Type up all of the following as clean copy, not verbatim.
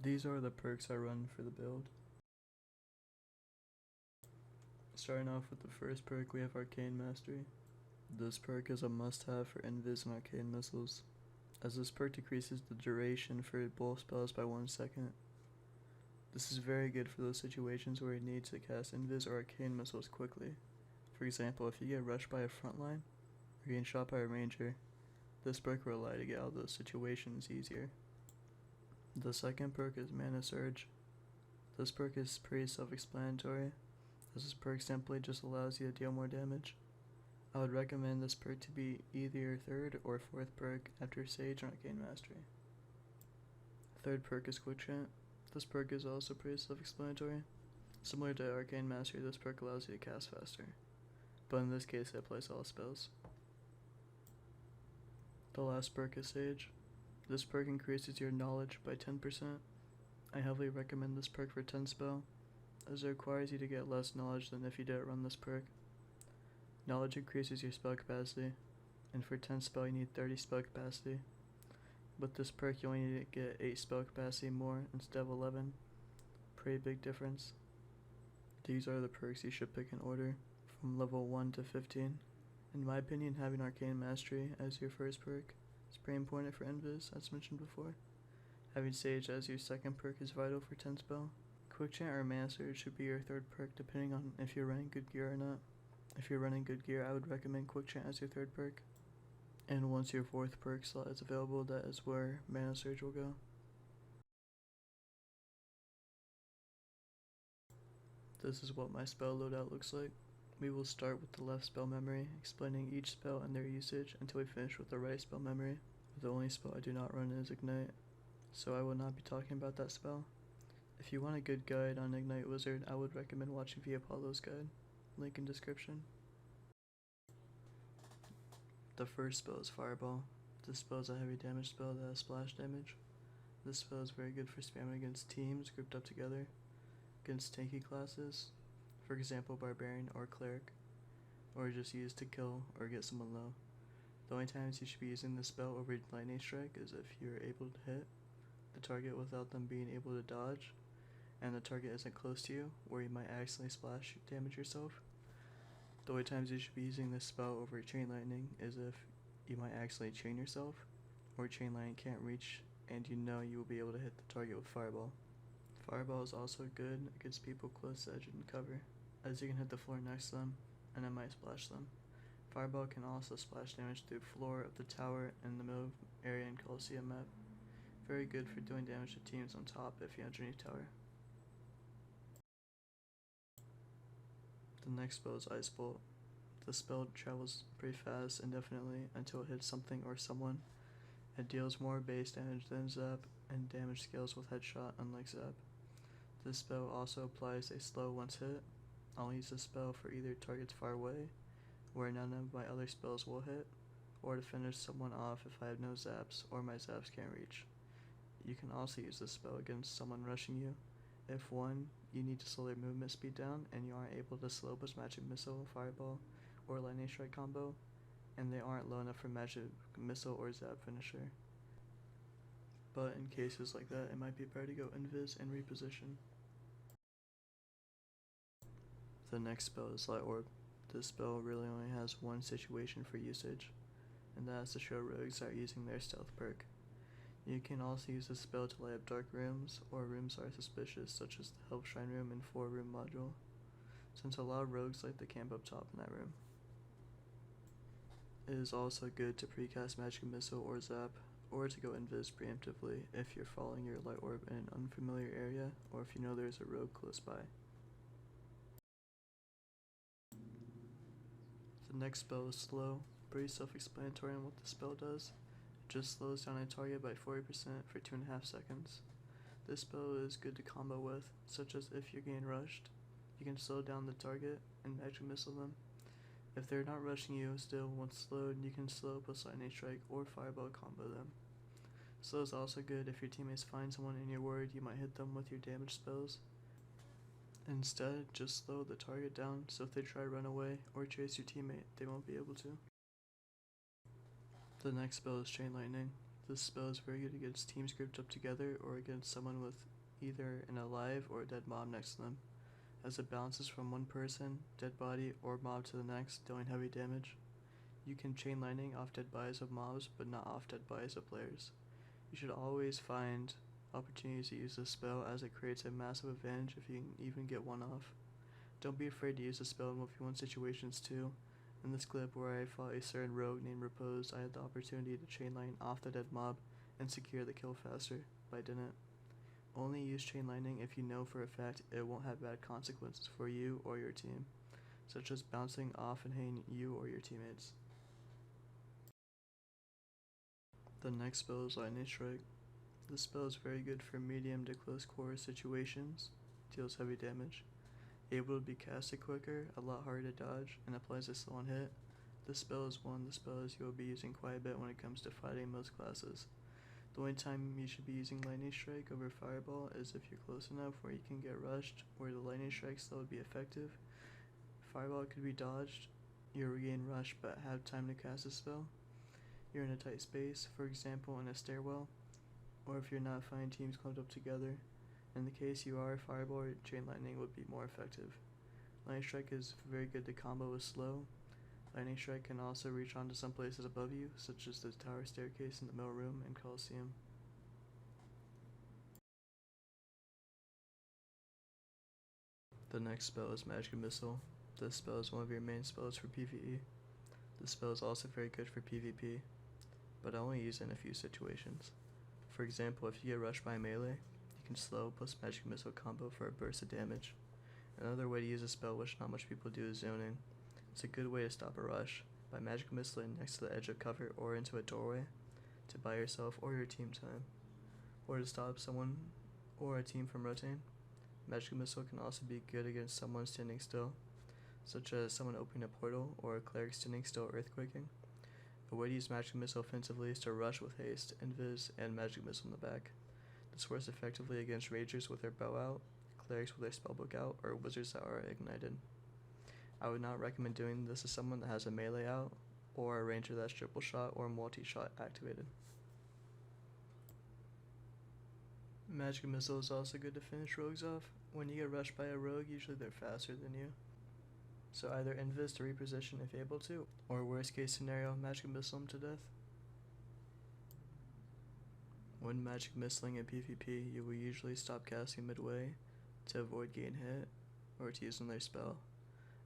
These are the perks I run for the build. Starting off with the first perk, we have Arcane Mastery. This perk is a must-have for Invis and Arcane Missiles, as this perk decreases the duration for both spells by 1 second. This is very good for those situations where you need to cast Invis or Arcane Missiles quickly. For example, if you get rushed by a frontline, or getting shot by a ranger, this perk will allow you to get out of those situations easier. The second perk is Mana Surge. This perk is pretty self-explanatory, as this perk simply just allows you to deal more damage. I would recommend this perk to be either your third or fourth perk after Sage and Arcane Mastery. Third perk is Quick Chant. This perk is also pretty self-explanatory. Similar to Arcane Mastery, this perk allows you to cast faster, but in this case it applies to all spells. The last perk is Sage. This perk increases your knowledge by 10%. I heavily recommend this perk for 10 spell, as it requires you to get less knowledge than if you didn't run this perk. Knowledge increases your spell capacity, and for 10 spell you need 30 spell capacity. With this perk you only need to get 8 spell capacity more instead of 11. Pretty big difference. These are the perks you should pick in order, from level 1 to 15. In my opinion, having Arcane Mastery as your first perk is pretty important for Invis, as mentioned before. Having Sage as your second perk is vital for 10 spell. Quick Chant or Mana Surge should be your third perk depending on if you're running good gear or not. If you're running good gear, I would recommend Quick Chant as your third perk. And once your fourth perk slot is available, that is where Mana Surge will go. This is what my spell loadout looks like. We will start with the left spell memory, explaining each spell and their usage until we finish with the right spell memory. The only spell I do not run is Ignite, so I will not be talking about that spell. If you want a good guide on Ignite Wizard, I would recommend watching V Apollo's guide, link in description. The first spell is Fireball. This spell is a heavy damage spell that has splash damage. This spell is very good for spamming against teams grouped up together, against tanky classes, for example Barbarian or Cleric, or just used to kill or get someone low. The only times you should be using this spell over Lightning Strike is if you are able to hit the target without them being able to dodge, and the target isn't close to you, where you might accidentally splash damage yourself. The only times you should be using this spell over Chain Lightning is if you might accidentally chain yourself, or Chain Lightning can't reach and you know you will be able to hit the target with Fireball. Fireball is also good against people close to edge and cover, as you can hit the floor next to them and it might splash them. Fireball can also splash damage through the floor of the tower in the middle area in Colosseum map. Very good for doing damage to teams on top if you're underneath tower. The next spell is Ice Bolt. The spell travels pretty fast indefinitely until it hits something or someone. It deals more base damage than Zap, and damage scales with headshot unlike Zap. This spell also applies a slow once hit. I'll use this spell for either targets far away, where none of my other spells will hit, or to finish someone off if I have no zaps or my zaps can't reach. You can also use this spell against someone rushing you. If 1, you need to slow their movement speed down and you aren't able to slow plus Magic Missile, Fireball, or Lightning Strike combo, and they aren't low enough for Magic Missile or Zap Finisher. But in cases like that, it might be better to go Invis and reposition. The next spell is Light Orb. This spell really only has one situation for usage, and that is to show rogues that are using their stealth perk. You can also use this spell to light up dark rooms, or rooms that are suspicious, such as the Help Shrine room and 4-room module, since a lot of rogues like to camp up top in that room. It is also good to precast Magic Missile or Zap, or to go Invis preemptively if you're following your Light Orb in an unfamiliar area, or if you know there's a rogue close by. The next spell is Slow. Pretty self-explanatory on what the spell does. It just slows down a target by 40% for 2.5 seconds. This spell is good to combo with, such as if you're getting rushed, you can slow down the target and Magic Missile them. If they're not rushing you still once slowed, you can slow plus Lightning Strike or Fireball combo them. Slow is also good if your teammates find someone and you're worried you might hit them with your damage spells. Instead, just slow the target down so if they try to run away or chase your teammate, they won't be able to. The next spell is Chain Lightning. This spell is very good against teams grouped up together or against someone with either an alive or a dead mob next to them, as it bounces from one person, dead body, or mob to the next, dealing heavy damage. You can chain lightning off dead bodies of mobs, but not off dead bodies of players. You should always find opportunities to use this spell, as it creates a massive advantage if you can even get one off. Don't be afraid to use this spell in 1v1 situations too. In this clip where I fought a certain rogue named Repose, I had the opportunity to chain lightning off the dead mob and secure the kill faster, but I didn't. Only use chain lightning if you know for a fact it won't have bad consequences for you or your team, such as bouncing off and hitting you or your teammates. The next spell is Lightning Strike. This spell is very good for medium to close quarter situations, deals heavy damage, able to be casted quicker, a lot harder to dodge, and applies a slow on hit. This spell is one of the spells you will be using quite a bit when it comes to fighting most classes. The only time you should be using Lightning Strike over Fireball is if you're close enough where you can get rushed, where the Lightning Strike still would be effective. Fireball could be dodged, you regain rush but have time to cast a spell. You're in a tight space, for example in a stairwell, or if you're not finding teams clumped up together. In the case you are, Fireball or Chain Lightning would be more effective. Lightning Strike is very good to combo with slow. Lightning Strike can also reach onto some places above you, such as the tower staircase in the middle room and Coliseum. The next spell is Magic Missile. This spell is one of your main spells for PvE. This spell is also very good for PvP, but I only use it in a few situations. For example, if you get rushed by a melee, you can slow plus Magic Missile combo for a burst of damage. Another way to use a spell which not much people do is zoning. It's a good way to stop a rush by Magic Missiling next to the edge of cover or into a doorway to buy yourself or your team time, or to stop someone or a team from rotating. Magic Missile can also be good against someone standing still, such as someone opening a portal or a cleric standing still earthquaking. A way to use Magic Missile offensively is to rush with haste, invis, and Magic Missile in the back. This works effectively against ragers with their bow out, clerics with their spellbook out, or wizards that are ignited. I would not recommend doing this to someone that has a melee out, or a ranger that's triple shot or multi-shot activated. Magic Missile is also good to finish rogues off. When you get rushed by a rogue, usually they're faster than you. So either invis to reposition if able to, or worst case scenario, Magic Missile them to death. When Magic Missiling in PvP, you will usually stop casting midway to avoid getting hit, or to use another spell.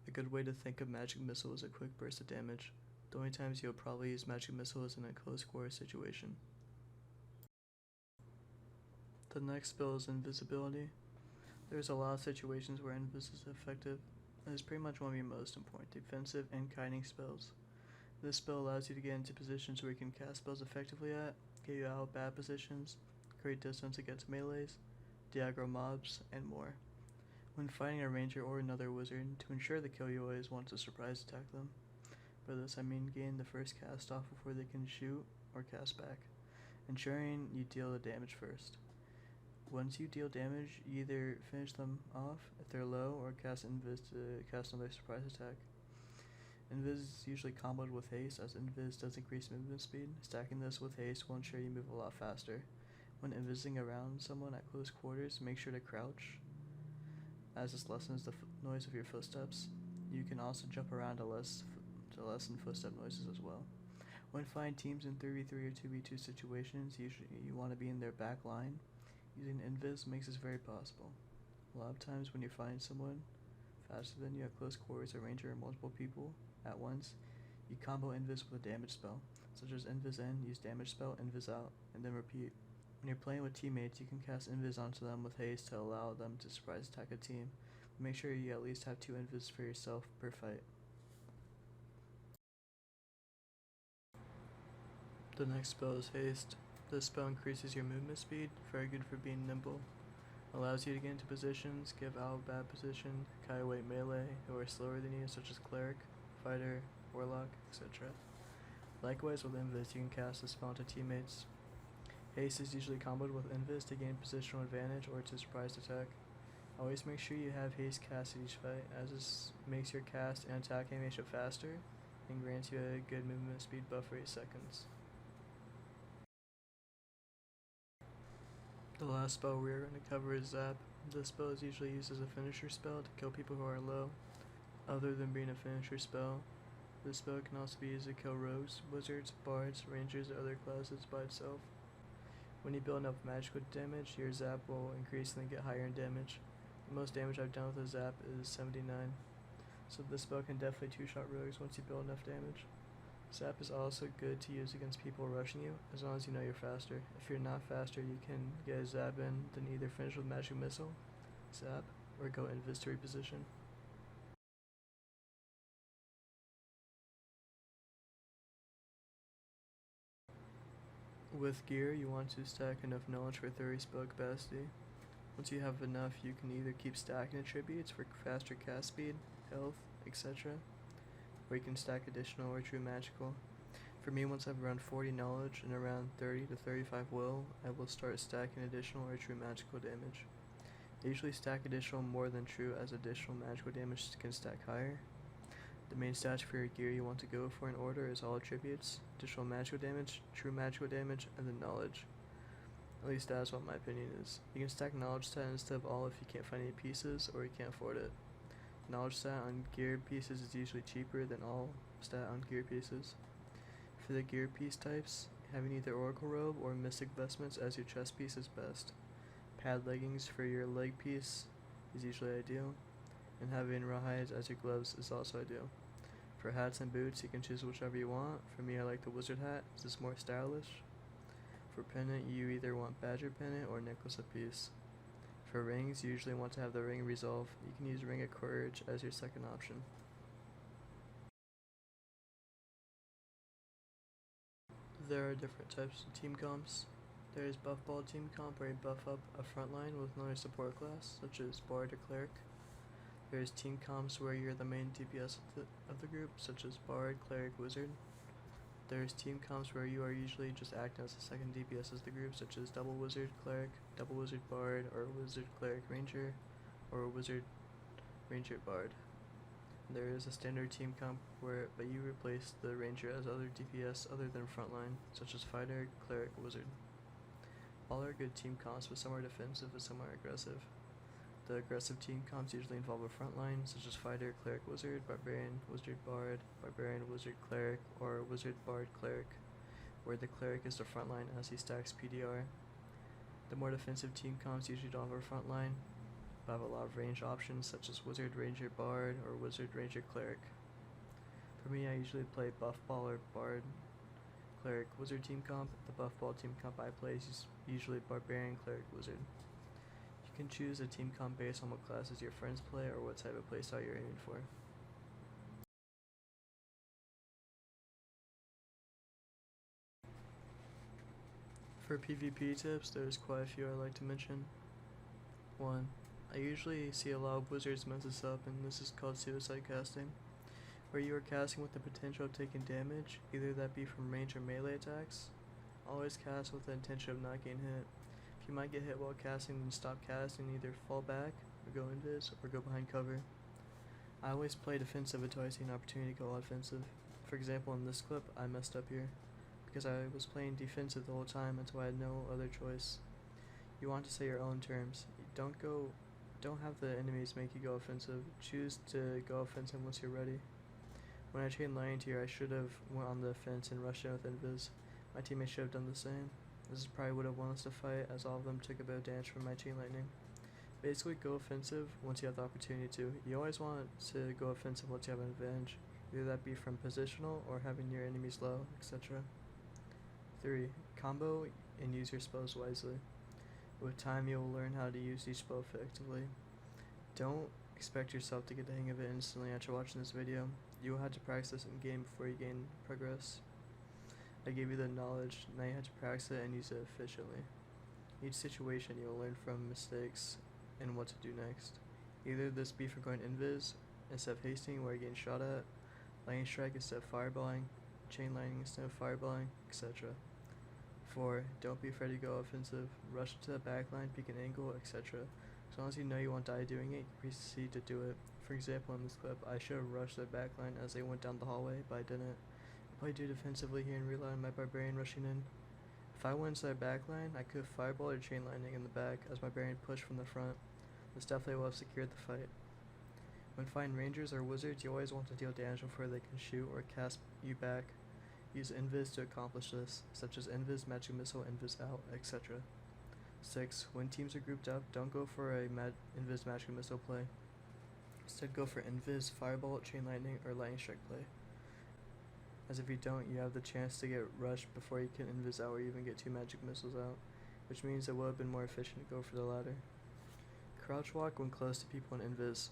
A good way to think of Magic Missile is a quick burst of damage. The only times you'll probably use Magic Missile is in a close quarter situation. The next spell is Invisibility. There's a lot of situations where Invis is effective. It is pretty much one of your most important defensive and kiting spells. This spell allows you to get into positions where you can cast spells effectively at, get you out of bad positions, create distance against melees, de-aggro mobs, and more. When fighting a ranger or another wizard, to ensure the kill you always want to surprise attack them. By this I mean getting the first cast off before they can shoot or cast back, ensuring you deal the damage first. Once you deal damage, you either finish them off if they're low or cast Invis to cast another surprise attack. Invis is usually comboed with haste, as Invis does increase movement speed. Stacking this with haste will ensure you move a lot faster. When invising around someone at close quarters, make sure to crouch, as this lessens the noise of your footsteps. You can also jump around to lessen footstep noises as well. When fighting teams in 3v3 or 2v2 situations, usually you want to be in their back line. Using Invis makes this very possible. A lot of times when you're fighting someone faster than you at close quarters, a ranger or multiple people at once, you combo Invis with a damage spell, such as Invis in, use damage spell, Invis out, and then repeat. When you're playing with teammates, you can cast Invis onto them with haste to allow them to surprise attack a team. But make sure you at least have 2 Invis for yourself per fight. The next spell is Haste. This spell increases your movement speed, very good for being nimble. Allows you to get into positions, give out of bad position, kite away melee who are slower than you, such as cleric, fighter, warlock, etc. Likewise with Invis, you can cast this spell onto teammates. Haste is usually comboed with Invis to gain positional advantage or to surprise attack. Always make sure you have haste cast at each fight, as this makes your cast and attack animation faster and grants you a good movement speed buff for 8 seconds. The last spell we are going to cover is Zap. This spell is usually used as a finisher spell to kill people who are low. Other than being a finisher spell, this spell can also be used to kill rogues, wizards, bards, rangers, or other classes by itself. When you build enough magical damage, your Zap will increasingly get higher in damage. The most damage I've done with a Zap is 79, so this spell can definitely two-shot rogues once you build enough damage. Zap is also good to use against people rushing you, as long as you know you're faster. If you're not faster, you can get a Zap in, then either finish with Magic Missile, Zap, or go Invis to reposition. With gear, you want to stack enough knowledge for 30 spell capacity. Once you have enough, you can either keep stacking attributes for faster cast speed, health, etc., or you can stack additional or true magical. For me, once I have around 40 knowledge and around 30 to 35 will, I will start stacking additional or true magical damage. I usually stack additional more than true, as additional magical damage can stack higher. The main stats for your gear you want to go for in order is all attributes, additional magical damage, true magical damage, and then knowledge. At least that's what my opinion is. You can stack knowledge stat instead of all if you can't find any pieces or you can't afford it. Knowledge stat on gear pieces is usually cheaper than all stat on gear pieces. For the gear piece types, having either Oracle Robe or Mystic Vestments as your chest piece is best. Pad leggings for your leg piece is usually ideal, and having rawhides as your gloves is also ideal. For hats and boots, you can choose whichever you want. For me, I like the wizard hat, as it's more stylish. For pendant, you either want badger pendant or necklace apiece. For rings, you usually want to have the ring resolve. You can use ring of courage as your second option. There are different types of team comps. There is buff ball team comp, where you buff up a frontline with another support class, such as bard or cleric. There is team comps where you're the main DPS of the group, such as bard, cleric, wizard. There is team comps where you are usually just acting as the second DPS of the group, such as double wizard, cleric, double wizard, bard, or wizard, cleric, ranger, or wizard, ranger, bard. There is a standard team comp but you replace the ranger as other DPS other than frontline, such as fighter, cleric, wizard. All are good team comps, but some are defensive and some are aggressive. The aggressive team comps usually involve a frontline, such as fighter, cleric, wizard, barbarian, wizard, bard, barbarian, wizard, cleric, or wizard, bard, cleric, where the cleric is the frontline as he stacks PDR. The more defensive team comps usually don't have a frontline, but have a lot of range options, such as wizard, ranger, bard, or wizard, ranger, cleric. For me, I usually play buff ball or bard, cleric, wizard team comp. The buff ball team comp I play is usually barbarian, cleric, wizard. You can choose a team comp based on what classes your friends play or what type of playstyle you're aiming for. For PvP tips, there's quite a few I like to mention. 1. I usually see a lot of wizards mess this up, and this is called suicide casting, where you are casting with the potential of taking damage, either that be from range or melee attacks. Always cast with the intention of not getting hit. If you might get hit while casting, then stop casting, either fall back, or go invis, or go behind cover. I always play defensive until I see an opportunity to go offensive. For example, in this clip, I messed up here, because I was playing defensive the whole time until I had no other choice. You want to say your own terms. Don't have the enemies make you go offensive. Choose to go offensive once you're ready. When I chained Lightning Tier, I should have went on the offense and rushed in with invis. My teammates should have done the same. This probably would have won us the fight, as all of them took a bit of damage from my chain lightning. Basically, go offensive once you have the opportunity to. You always want to go offensive once you have an advantage, either that be from positional or having your enemies low, etc. 3. Combo and use your spells wisely. With time, you will learn how to use each spell effectively. Don't expect yourself to get the hang of it instantly after watching this video. You will have to practice in game before you gain progress. I gave you the knowledge, now you have to practice it and use it efficiently. Each situation you will learn from mistakes and what to do next. Either this be for going invis instead of hasting where you're getting shot at, lightning strike instead of fireballing, chain lightning instead of fireballing, etc. 4. Don't be afraid to go offensive. Rush into the backline, pick an angle, etc. As long as you know you won't die doing it, proceed to do it. For example, in this clip, I should have rushed the backline as they went down the hallway, but I didn't. I played too defensively here and relied on my barbarian rushing in. If I went inside backline, I could fireball or chain lightning in the back as my Baron pushed from the front. This definitely will have secured the fight. When fighting rangers or wizards, you always want to deal damage before they can shoot or cast you back. Use invis to accomplish this, such as invis, magic missile, invis out, etc. 6. When teams are grouped up, don't go for a invis magic missile play. Instead go for invis, fireball, chain lightning, or lightning strike play. As if you don't, you have the chance to get rushed before you can invis out or even get 2 magic missiles out, which means it would have been more efficient to go for the latter. Crouch walk when close to people in invis.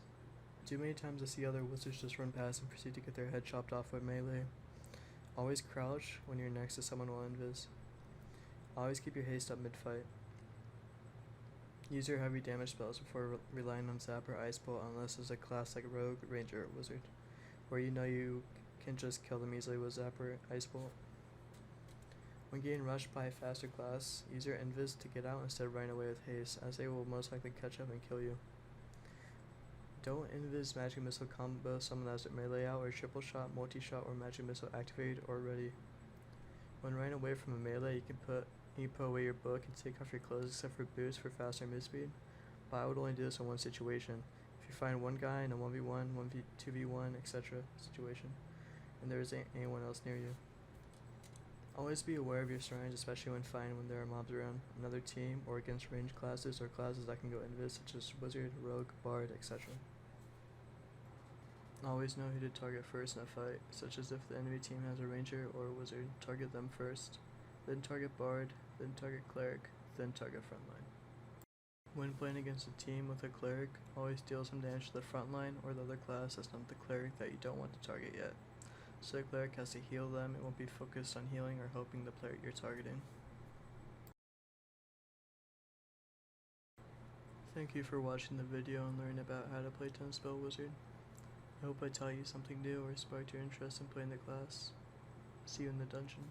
Too many times I see other wizards just run past and proceed to get their head chopped off by melee. Always crouch when you're next to someone while invis. Always keep your haste up mid-fight. Use your heavy damage spells before relying on Zap or Ice Bolt unless it's a class like Rogue, Ranger, or Wizard, where you know you can just kill them easily with Zap or Ice Bolt. When getting rushed by a faster class, use your invis to get out instead of running away with haste, as they will most likely catch up and kill you. Don't invis magic missile combo someone that has their melee out or triple shot, multi-shot, or magic missile activated or ready. When running away from a melee, you can put away your book and take off your clothes except for boots for faster move speed, but I would only do this in one situation. If you find one guy in a 1v1, 2v1, etc. situation, and there isn't anyone else near you. Always be aware of your surroundings, especially when fighting when there are mobs around, another team, or against ranged classes or classes that can go invis, such as Wizard, Rogue, Bard, etc. Always know who to target first in a fight, such as if the enemy team has a Ranger or a Wizard, target them first, then target Bard, then target Cleric, then target frontline. When playing against a team with a Cleric, always deal some damage to the frontline or the other class that's not the Cleric that you don't want to target yet. So the Cleric has to heal them and won't be focused on healing or helping the player you're targeting. Thank you for watching the video and learning about how to play 10 Spell Wizard. I hope I taught you something new or sparked your interest in playing the class. See you in the dungeon.